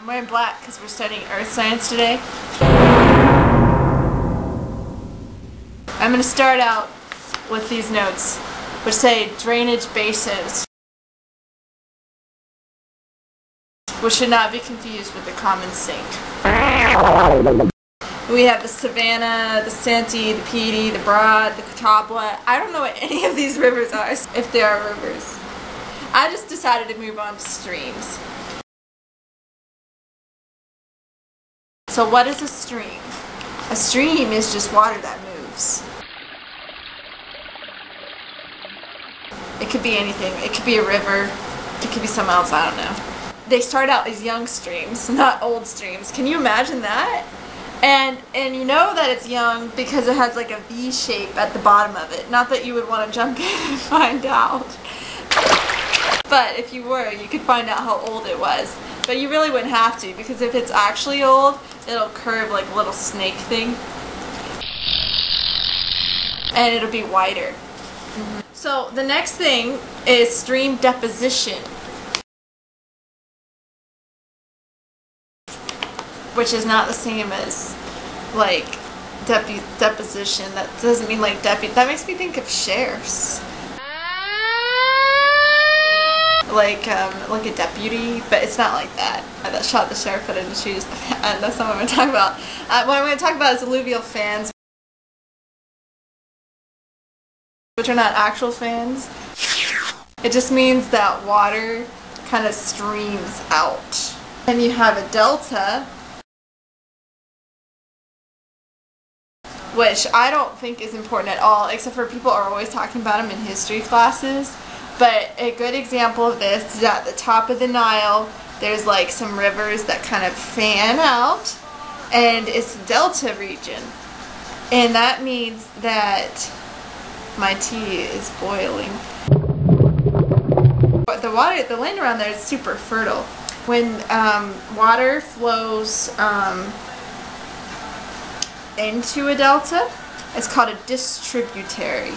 I'm wearing black because we're studying earth science today. I'm going to start out with these notes, which say drainage basins, which should not be confused with the common sink. We have the Savannah, the Santee, the Petey, the Broad, the Catawba. I don't know what any of these rivers are, if they are rivers. I just decided to move on to streams. So what is a stream? A stream is just water that moves. It could be anything. It could be a river. It could be something else, I don't know. They start out as young streams, not old streams. Can you imagine that? And you know that it's young because it has like a V shape at the bottom of it. Not that you would want to jump in and find out. But if you were, you could find out how old it was. But you really wouldn't have to, because if it's actually old, it'll curve like a little snake thing. And it'll be wider. So the next thing is stream deposition, which is not the same as like deposition. That doesn't mean like that makes me think of sheriffs. Like a deputy, but it's not like that. That shot the sheriff put in the shoes. That's not what I'm going to talk about. What I'm going to talk about is alluvial fans, which are not actual fans. It just means that water kind of streams out. And you have a delta, which I don't think is important at all, except for people are always talking about them in history classes. But a good example of this is at the top of the Nile, there's like some rivers that kind of fan out, and it's the delta region. And that means that my tea is boiling. But the land around there is super fertile. When water flows into a delta, it's called a distributary,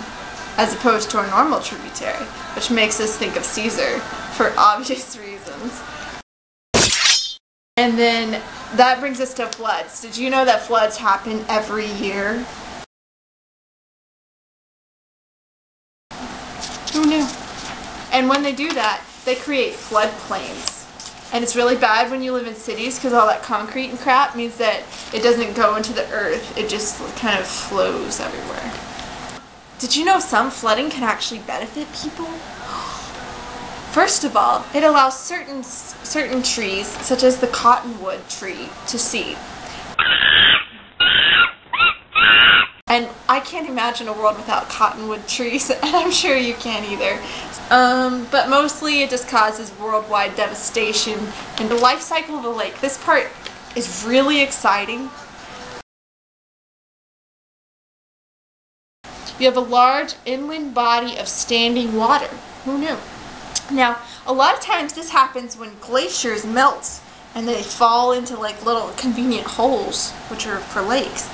as opposed to a normal tributary, which makes us think of Caesar for obvious reasons. And then that brings us to floods. Did you know that floods happen every year? Who knew? And when they do that, they create floodplains. And it's really bad when you live in cities because all that concrete and crap means that it doesn't go into the earth. It just kind of flows everywhere. Did you know some flooding can actually benefit people? First of all, it allows certain trees, such as the cottonwood tree, to seed. And I can't imagine a world without cottonwood trees, and I'm sure you can't either. But mostly it just causes worldwide devastation. And the life cycle of a lake, this part is really exciting. You have a large inland body of standing water. Who knew? Now, a lot of times this happens when glaciers melt and they fall into like little convenient holes, which are for lakes.